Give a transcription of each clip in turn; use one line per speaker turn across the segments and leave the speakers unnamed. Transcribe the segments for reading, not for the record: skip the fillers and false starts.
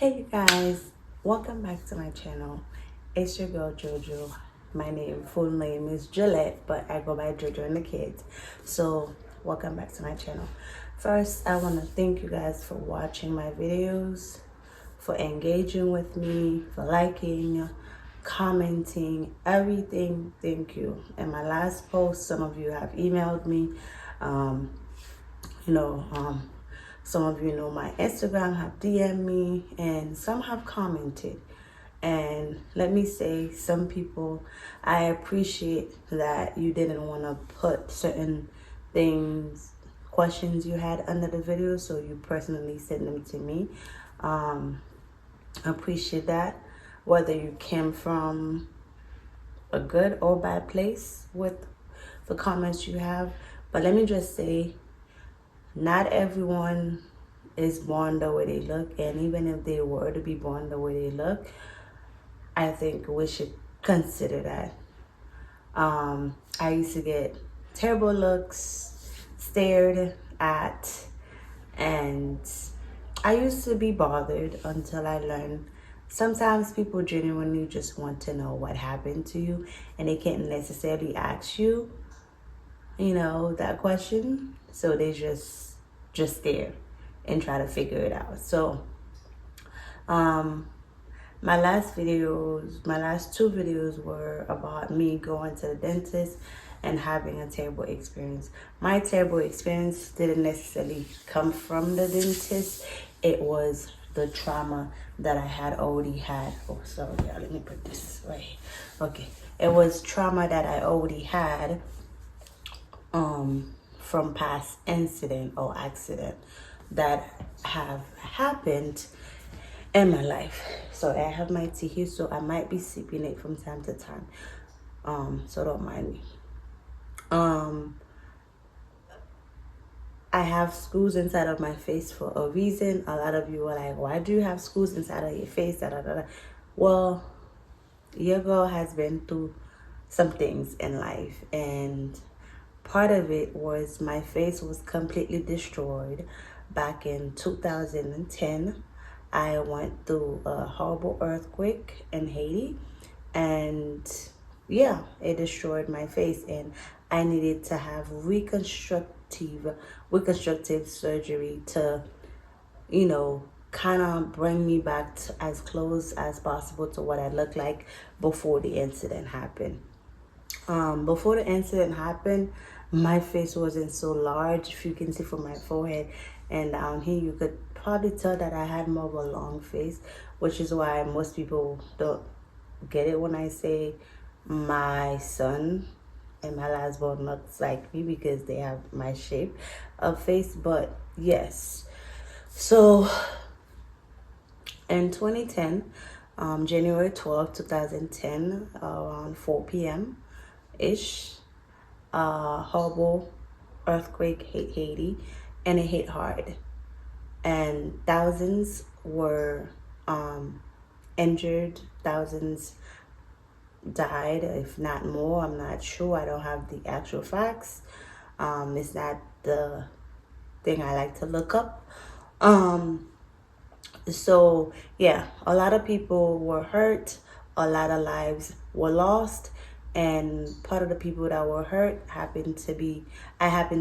Hey you guys, welcome back to my channel. It's your girl Jojo. My full name is Gillette, but I go by Jojo and the kids. So welcome back to my channel. First, I want to thank you guys for watching my videos, for engaging with me, for liking, commenting, everything. Thank you. In my last post, some of you have emailed me. Um, you know, some of you know my Instagram have DM'd me, and some have commented. And let me say, some people, I appreciate that you didn't want to put certain things, questions you had under the video, so you personally sent them to me. I appreciate that. Whether you came from a good or bad place with the comments you have. But let me just say, not everyone is born the way they look, and even if they were to be born the way they look, I think we should consider that. I used to get terrible looks, stared at, and I used to be bothered until I learned sometimes people genuinely just want to know what happened to you, and they can't necessarily ask you, that question. So they just stare and try to figure it out. So my last two videos were about me going to the dentist and having a terrible experience. My terrible experience didn't necessarily come from the dentist. It was the trauma that I had already had. Oh, sorry, yeah, let me put this right here. Okay. It was trauma that I already had from past incident or accident that have happened in my life. So I have my tea here, so I might be sipping it from time to time. So don't mind me. I have screws inside of my face for a reason. A lot of you are like, why do you have screws inside of your face? Da, da, da, da. Well, your girl has been through some things in life, and part of it was my face was completely destroyed back in 2010. I went through a horrible earthquake in Haiti, and yeah, it destroyed my face, and I needed to have reconstructive surgery to, kind of bring me back to as close as possible to what I looked like before the incident happened. Before the incident happened, my face wasn't so large. If you can see from my forehead and down here, you could probably tell that I had more of a long face, which is why most people don't get it when I say my son and my last born looks like me, because they have my shape of face. But yes, so in 2010, January 12th, 2010, around 4 p.m. ish, horrible earthquake hit Haiti, and it hit hard, and thousands were injured, thousands died, if not more. I'm not sure. I don't have the actual facts. It's not the thing I like to look up. So yeah, a lot of people were hurt, a lot of lives were lost, and part of the people that were hurt I happened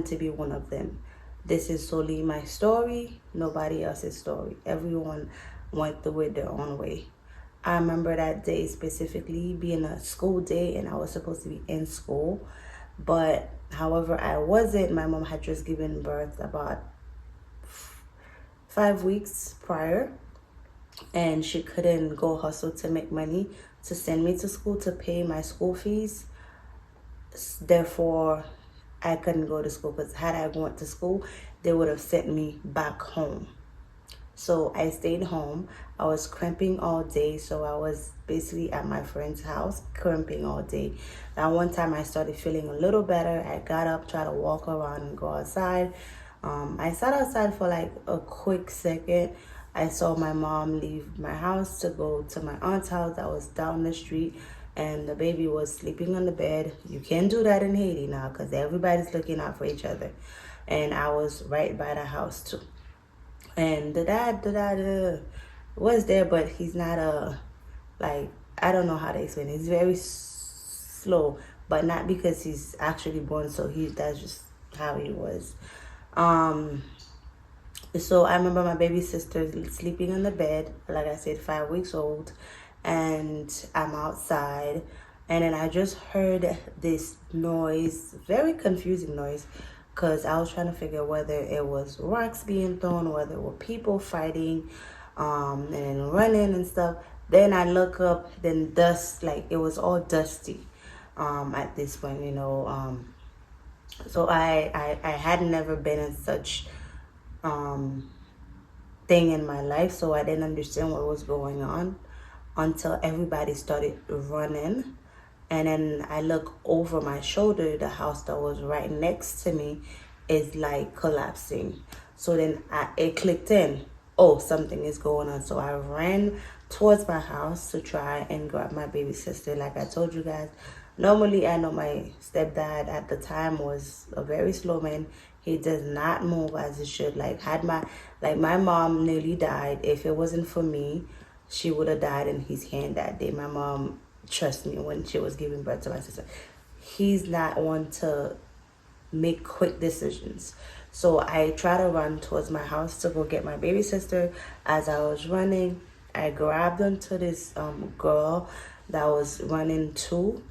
to be one of them. This is solely my story, nobody else's story. Everyone went through it their own way. I remember that day specifically being a school day, and I was supposed to be in school, but however I wasn't. My mom had just given birth about 5 weeks prior, and she couldn't go hustle to make money to send me to school to pay my school fees. Therefore, I couldn't go to school, because had I went to school, they would have sent me back home. So I stayed home. I was crimping all day, so I was basically at my friend's house crimping all day. Now one time I started feeling a little better. I got up, tried to walk around and go outside. I sat outside for like a quick second. I saw my mom leave my house to go to my aunt's house that was down the street, and the baby was sleeping on the bed. You can't do that in Haiti now, because everybody's looking out for each other. And I was right by the house too. And was there, but he's not like, I don't know how to explain it. He's very slow, but not because he's actually born, so that's just how he was. Um, so I remember my baby sister sleeping in the bed, like I said, 5 weeks old, and I'm outside, and then I just heard this noise, very confusing noise, because I was trying to figure whether it was rocks being thrown, whether it were people fighting, and running and stuff. Then I look up, then dust, like it was all dusty, at this point, so I had never been in such um thing in my life, so I didn't understand what was going on until everybody started running. And then I look over my shoulder, the house that was right next to me is like collapsing. So then it clicked in, oh, something is going on. So I ran towards my house to try and grab my baby sister. Like I told you guys, normally I know my stepdad at the time was a very slow man. He does not move as he should. My mom nearly died. If it wasn't for me, she would have died in his hand that day. My mom, trust me, when she was giving birth to my sister, he's not one to make quick decisions. So I try to run towards my house to go get my baby sister. As I was running, I grabbed onto this girl that was running too,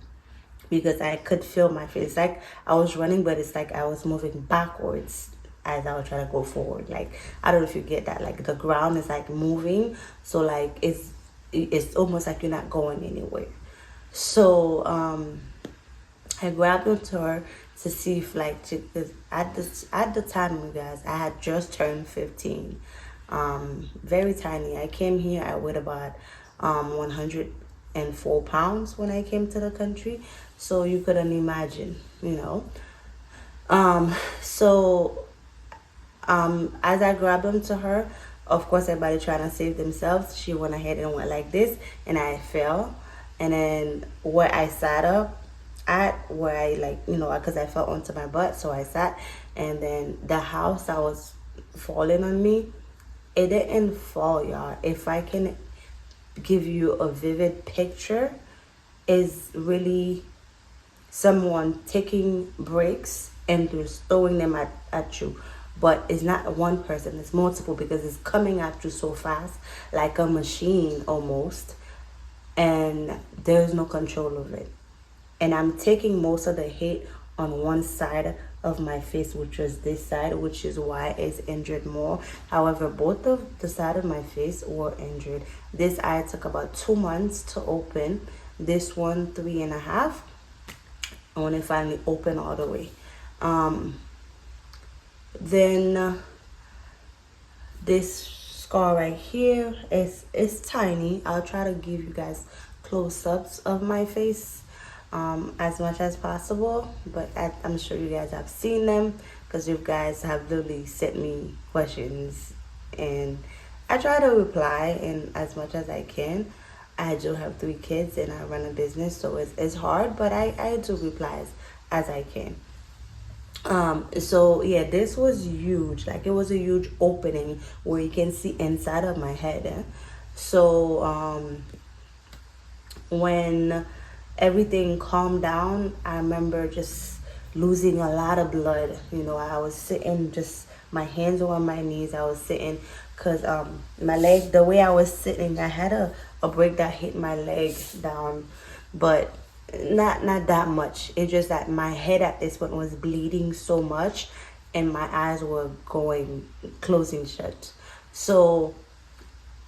because I could feel my face. Like I was running, but it's like I was moving backwards as I was trying to go forward. Like, I don't know if you get that. Like the ground is like moving, so like it's almost like you're not going anywhere. So I grabbed onto her to see if cause at the time, you guys, I had just turned 15. Very tiny. I came here, I weighed about 104 pounds when I came to the country. So you couldn't imagine. So as I grabbed onto her, of course, everybody trying to save themselves. She went ahead and went like this, and I fell. And then where I sat up at, where I because I fell onto my butt, so I sat. And then the house that was falling on me, it didn't fall, y'all. If I can give you a vivid picture, is really someone taking bricks and just throwing them at you. But it's not one person, it's multiple, because it's coming at you so fast, like a machine almost, and there's no control of it. And I'm taking most of the hit on one side of my face, which was this side, which is why it's injured more. However, both of the side of my face were injured. This eye took about 2 months to open. This one, 3.5. And when it finally opened all the way. Then this scar right here is tiny. I'll try to give you guys close-ups of my face as much as possible, but I'm sure you guys have seen them, because you guys have literally sent me questions and I try to reply in as much as I can. I do have 3 kids and I run a business, so it's hard, but I do reply as I can. So yeah, this was huge. Like, it was a huge opening where you can see inside of my head. So when everything calmed down, I remember just losing a lot of blood. I was sitting, just my hands were on my knees. I was sitting because my leg, the way I was sitting, I had a break that hit my leg down, but not that much. It's just that my head at this point was bleeding so much, and my eyes were closing shut. So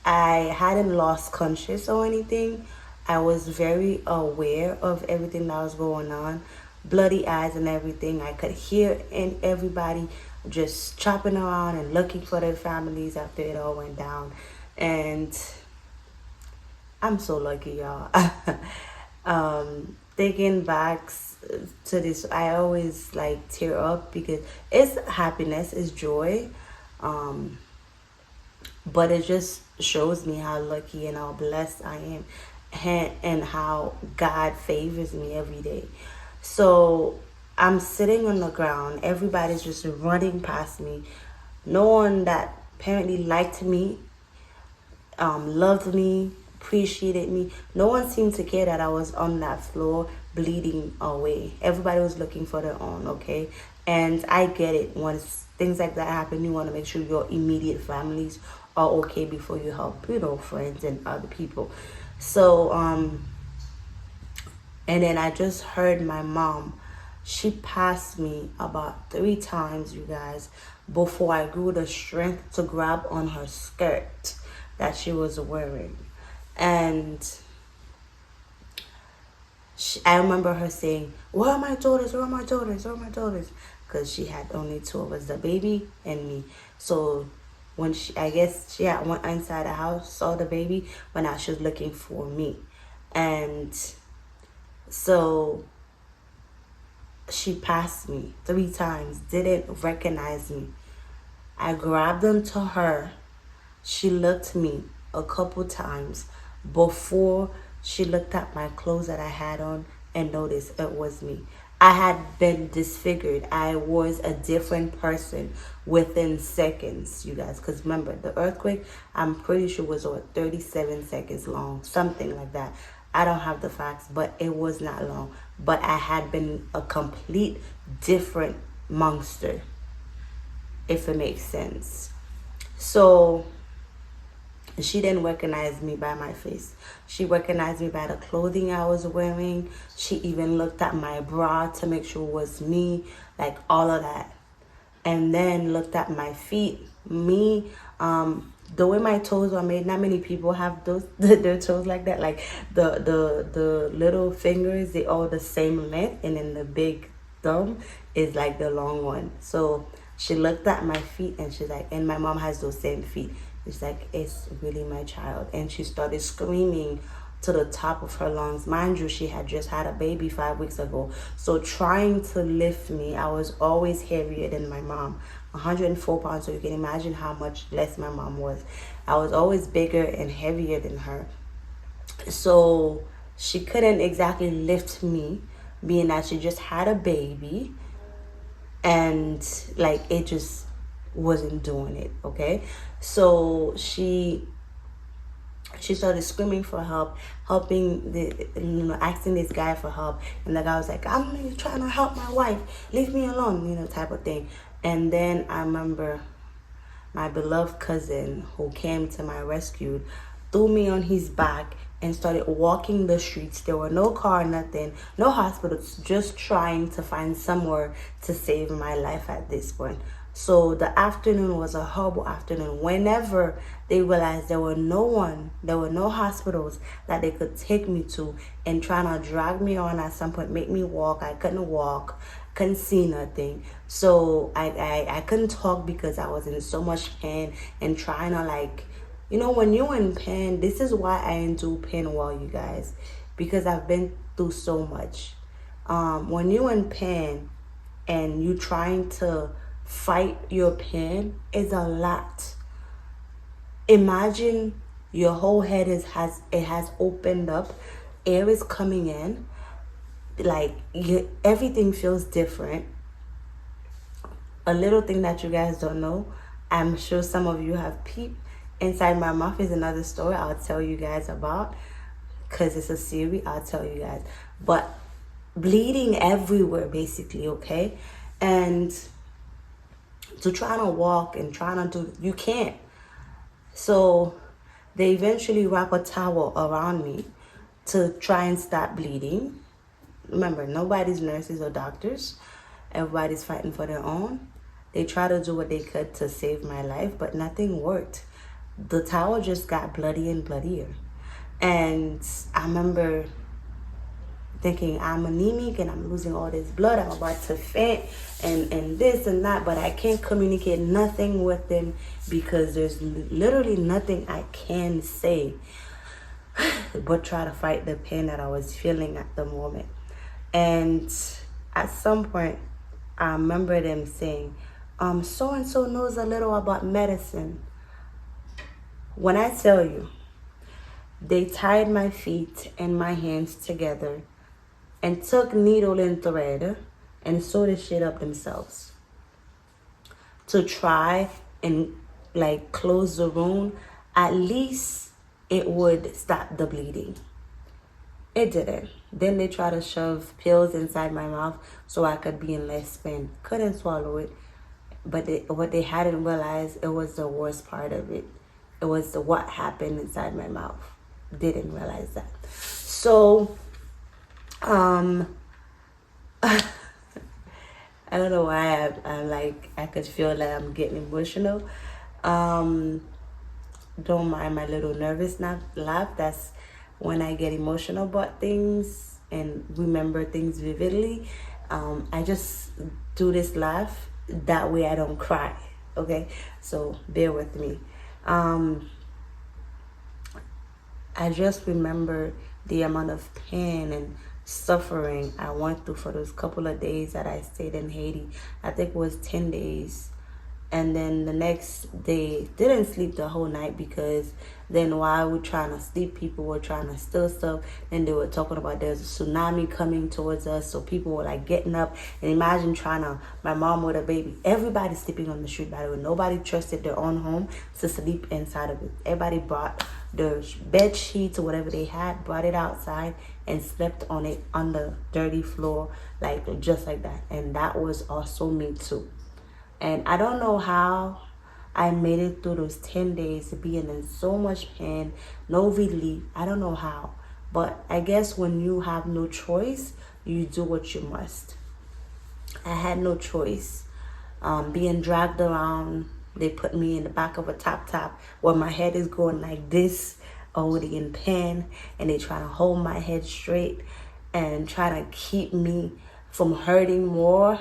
I hadn't lost conscious or anything. I was very aware of everything that was going on, bloody eyes and everything. I could hear everybody just chopping around and looking for their families after it all went down. And I'm so lucky, y'all. Thinking back to this, I always tear up, because it's happiness, it's joy. But it just shows me how lucky and how blessed I am, and how God favors me every day. So I'm sitting on the ground. Everybody's just running past me. No one that apparently liked me loved me, appreciated me. No one seemed to care that I was on that floor bleeding away. Everybody was looking for their own, okay? And I get it. Once things like that happen, you want to make sure your immediate families are okay before you help, friends and other people. So, and then I just heard my mom. She passed me about 3 times, you guys, before I grew the strength to grab on her skirt that she was wearing. And I remember her saying, "Where are my daughters? Where are my daughters? Where are my daughters?" Because she had only 2 of us, the baby and me. So when I guess she had went inside the house, saw the baby, but now she was looking for me. And so she passed me 3 times, didn't recognize me. I grabbed onto her. She looked me a couple times before she looked at my clothes that I had on and noticed it was me. I had been disfigured. I was a different person within seconds, you guys. Because remember, the earthquake, I'm pretty sure was 37 seconds long, something like that. I don't have the facts, but it was not long. But I had been a complete different monster, if it makes sense. So she didn't recognize me by my face. She recognized me by the clothing I was wearing. She even looked at my bra to make sure it was me, like all of that. And then looked at my feet. Me, the way my toes are made, not many people have those their toes like that. Like the little fingers, they all the same length, and then the big thumb is like the long one. So she looked at my feet and she's like, and my mom has those same feet. It's like, "It's really my child." And she started screaming to the top of her lungs. Mind you, she had just had a baby 5 weeks ago. So trying to lift me, I was always heavier than my mom. 104 pounds, so you can imagine how much less my mom was. I was always bigger and heavier than her. So she couldn't exactly lift me, being that she just had a baby. And like, it just wasn't doing it, okay? So she started screaming for help, asking this guy for help, and the guy was like, "I'm trying to help my wife, leave me alone," type of thing. And then I remember my beloved cousin who came to my rescue threw me on his back and started walking the streets. There were no car, nothing, no hospitals, just trying to find somewhere to save my life at this point. So the afternoon was a horrible afternoon. Whenever they realized there were no hospitals that they could take me to, and trying to drag me on at some point, make me walk. I couldn't walk, couldn't see nothing. So I couldn't talk because I was in so much pain and trying to, like, when you're in pain, this is why I endure pain well, you guys, because I've been through so much. When you're in pain and you trying to fight your pain, is a lot. Imagine your whole head has opened up, air is coming in, like everything feels different. A little thing that you guys don't know, I'm sure some of you have peeped inside my mouth, is another story I'll tell you guys about, because it's a series. I'll tell you guys. But bleeding everywhere, basically, okay? And to try to walk and trying to do, you can't. So they eventually wrap a towel around me to try and stop bleeding. Remember, nobody's nurses or doctors. Everybody's fighting for their own. They try to do what they could to save my life, but nothing worked. The towel just got bloodier and bloodier. And I remember thinking, I'm anemic and I'm losing all this blood, I'm about to faint, and this and that, but I can't communicate nothing with them because there's literally nothing I can say but try to fight the pain that I was feeling at the moment. And at some point, I remember them saying, so-and-so knows a little about medicine. When I tell you, they tied my feet and my hands together and took needle and thread and sewed the shit up themselves to try and like close the wound. At least it would stop the bleeding. It didn't. Then they tried to shove pills inside my mouth so I could be in less pain. Couldn't swallow it. But what they hadn't realized, it was the worst part of it. It was what happened inside my mouth. Didn't realize that. So, I don't know why I'm like, I could feel that I'm getting emotional. Don't mind my little nervous laugh. That's when I get emotional about things and remember things vividly. I just do this laugh. That way I don't cry. Okay? So bear with me. I just remember the amount of pain and suffering I went through for those couple of days that I stayed in Haiti. I think it was 10 days. And then the next day, didn't sleep the whole night because then while we were trying to sleep, people were trying to steal stuff. And they were talking about there's a tsunami coming towards us. So people were like getting up. And imagine my mom with a baby. Everybody sleeping on the street, by the way. Nobody trusted their own home to sleep inside of it. Everybody brought their bed sheets or whatever they had, brought it outside and slept on it on the dirty floor, like just like that. And that was also me too. And I don't know how I made it through those 10 days being in so much pain, no relief. I don't know how. But I guess when you have no choice, you do what you must. I had no choice. Being dragged around, they put me in the back of a top where my head is going like this, already in pain. And they try to hold my head straight and try to keep me from hurting more.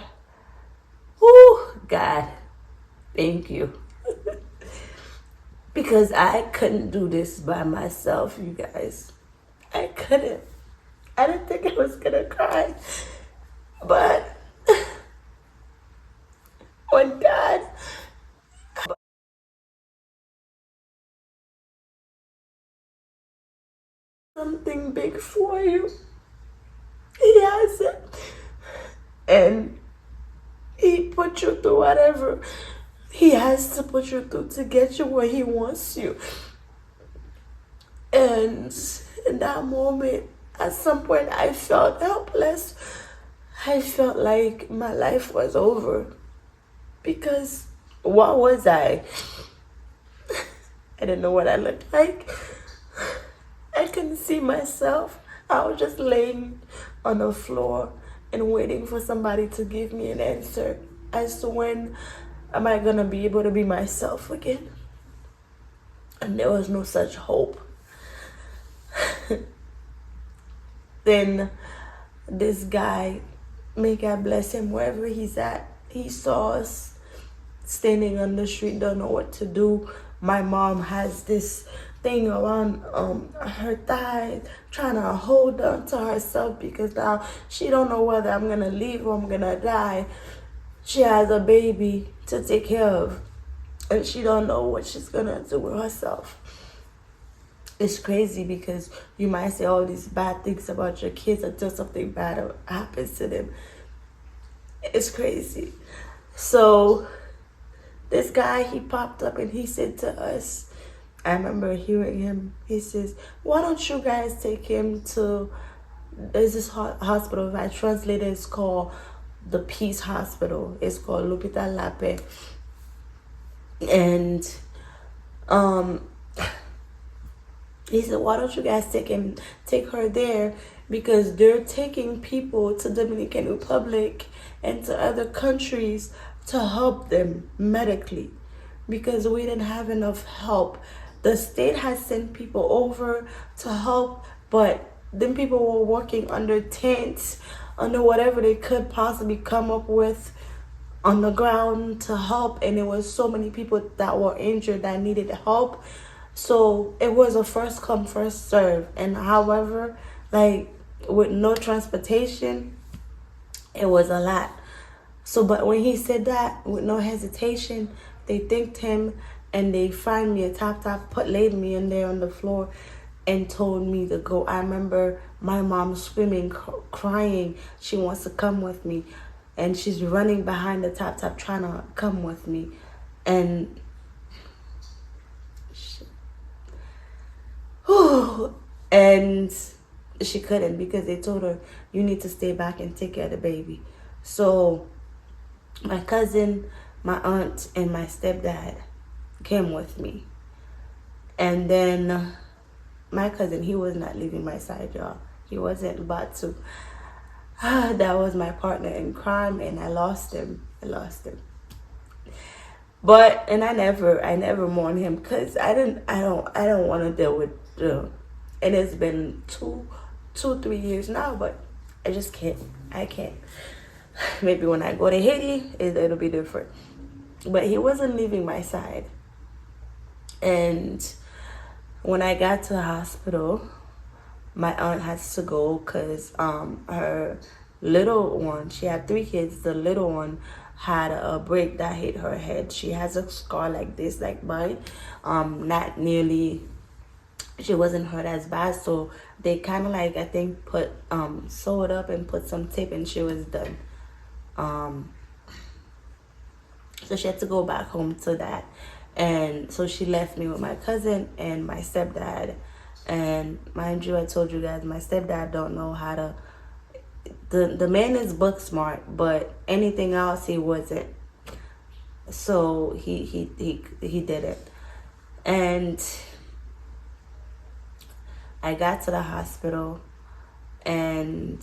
Oh, God, thank you. Because I couldn't do this by myself, you guys. I couldn't. I didn't think I was going to cry. But when God... something big for you, He has it. And He put you through whatever He has to put you through to get you where He wants you. And in that moment, at some point, I felt helpless. I felt like my life was over. Because what was I? I didn't know what I looked like. I couldn't see myself. I was just laying on the floor and waiting for somebody to give me an answer as to when am I gonna be able to be myself again. And there was no such hope. Then this guy, may God bless him wherever he's at, he saw us standing on the street, don't know what to do. My mom has this thing around her thigh, trying to hold on to herself because now she don't know whether I'm gonna leave or I'm gonna die. She has a baby to take care of, and she don't know what she's gonna do with herself. It's crazy because you might say all these bad things about your kids until something bad happens to them. It's crazy. So this guy, he popped up and he said to us, I remember hearing him, he says, why don't you guys take him to, there's this hospital, if I translate it, it's called the Peace Hospital. It's called L'Hôpital La Paix. And he said, why don't you guys take her there? Because they're taking people to Dominican Republic and to other countries to help them medically. Because we didn't have enough help. The state has sent people over to help, but then people were working under tents, under whatever they could possibly come up with on the ground to help. And there was so many people that were injured that needed help. So it was a first come, first serve. And however, like with no transportation, it was a lot. So, but when he said that with no hesitation, they thanked him and they find me a top, laid me in there on the floor and told me to go. I remember my mom screaming, crying. She wants to come with me. And she's running behind the top trying to come with me. And And she couldn't because they told her, you need to stay back and take care of the baby. So my cousin, my aunt, and my stepdad came with me. And then my cousin, he was not leaving my side, y'all. He wasn't about to. That was my partner in crime, and I lost him. But and I never mourn him because I don't want to deal with. And it's been 3 years now, but I just can't. I can't. Maybe when I go to Haiti, it'll be different. But he wasn't leaving my side, and when I got to the hospital, my aunt has to go because her little one, she had 3 kids, the little one had a break that hit her head. She has a scar like this, like mine. Not nearly, she wasn't hurt as bad, so they kind of like, I think, put sewed up and put some tape, and she was done. So she had to go back home to that. And so she left me with my cousin and my stepdad. And mind you, I told you guys, my stepdad don't know how to. The man is book smart, but anything else he wasn't. So he did it. And I got to the hospital, and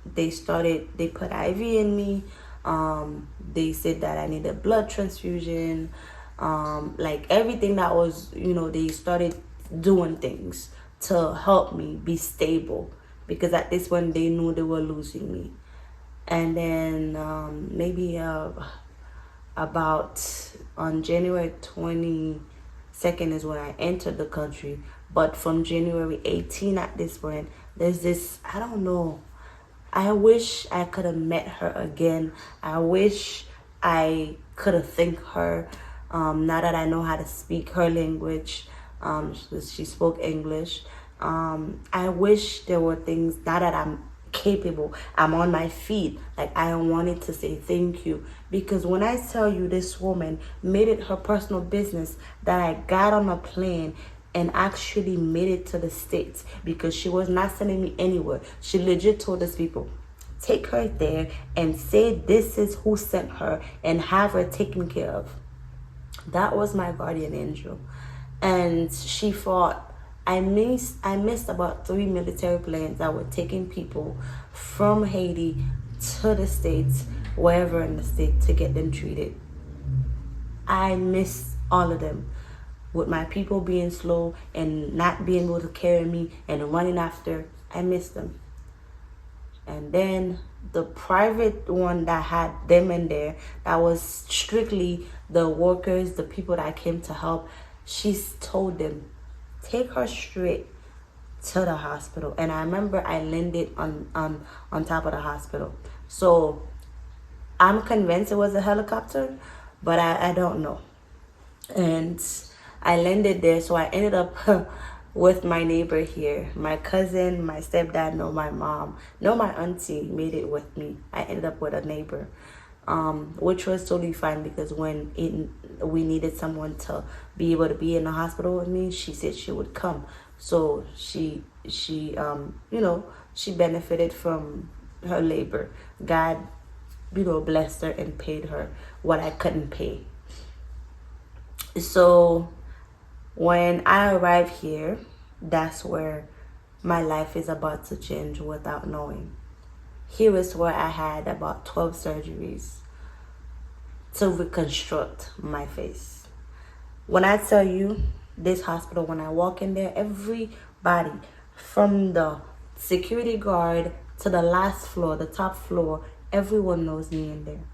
they put IV in me. They said that I needed blood transfusion. Like everything that was, they started doing things to help me be stable, because at this point they knew they were losing me. And then maybe about on January 22nd is when I entered the country. But from January 18 at this point, there's this, I don't know, I wish I could have met her again. I wish I could have thanked her. Now that I know how to speak her language, she spoke English. I wish there were things, now that I'm capable, I'm on my feet, like I wanted to say thank you. Because when I tell you, this woman made it her personal business that I got on a plane and actually made it to the States, because she was not sending me anywhere. She legit told us people, take her there and say this is who sent her and have her taken care of. That was my guardian angel. And she fought. I missed about 3 military planes that were taking people from Haiti to the States, wherever in the state, to get them treated. I missed all of them, with my people being slow and not being able to carry me and running after. I missed them. And then the private one that had them in there, that was strictly the workers, the people that came to help, she told them, take her straight to the hospital. And I remember I landed on top of the hospital. So I'm convinced it was a helicopter, but I don't know. And I landed there, so I ended up with my neighbor here. My cousin, my stepdad, my mom, my auntie made it with me. I ended up with a neighbor, which was totally fine, because when we needed someone to be able to be in the hospital with me, she said she would come. So she benefited from her labor. God, blessed her and paid her what I couldn't pay. So when I arrived here, that's where my life is about to change without knowing. Here is where I had about 12 surgeries to reconstruct my face. When I tell you, this hospital, when I walk in there, everybody from the security guard to the last floor, the top floor, everyone knows me in there.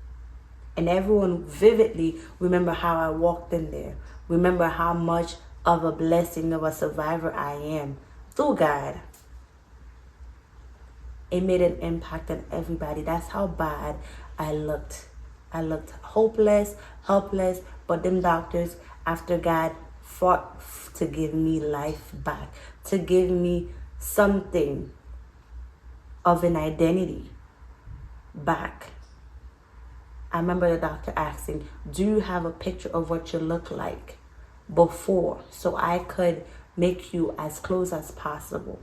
And everyone vividly remember how I walked in there. Remember how much of a blessing of a survivor I am through God. It made an impact on everybody. That's how bad I looked. I looked hopeless, helpless, but them doctors, after God fought to give me life back, to give me something of an identity back. I remember the doctor asking, do you have a picture of what you look like before, so I could make you as close as possible.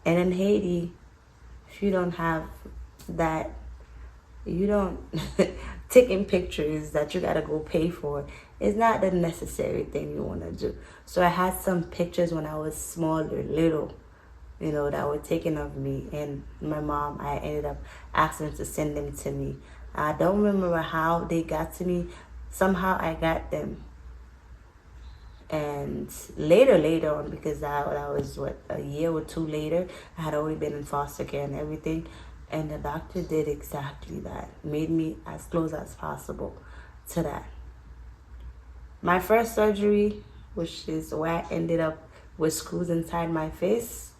And in Haiti, if you don't have that, you don't taking pictures that you gotta go pay for is not the necessary thing you want to do. So I had some pictures when I was smaller, little, that were taken of me, and my mom, I ended up asking her to send them to me. I don't remember how they got to me. Somehow I got them. And later on, because that was a year or two later, I had already been in foster care and everything, and the doctor did exactly that, made me as close as possible to that. My first surgery, which is where I ended up with screws inside my face,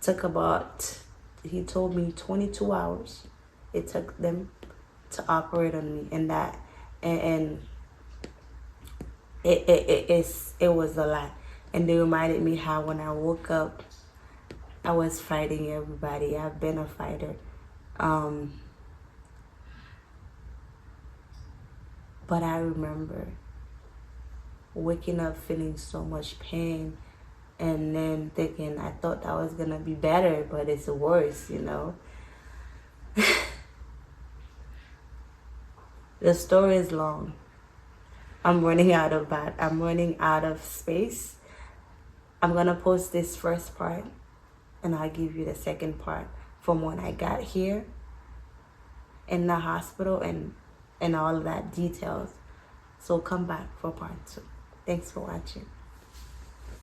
took about, he told me, 22 hours. It took them to operate on me, and that, and it was a lot. And they reminded me how when I woke up, I was fighting everybody. I've been a fighter. But I remember waking up feeling so much pain, and then thinking I thought that was gonna be better, but it's worse, The story is long. I'm running out of space. I'm gonna post this first part, and I'll give you the second part from when I got here in the hospital and all of that details. So come back for part 2. Thanks for watching.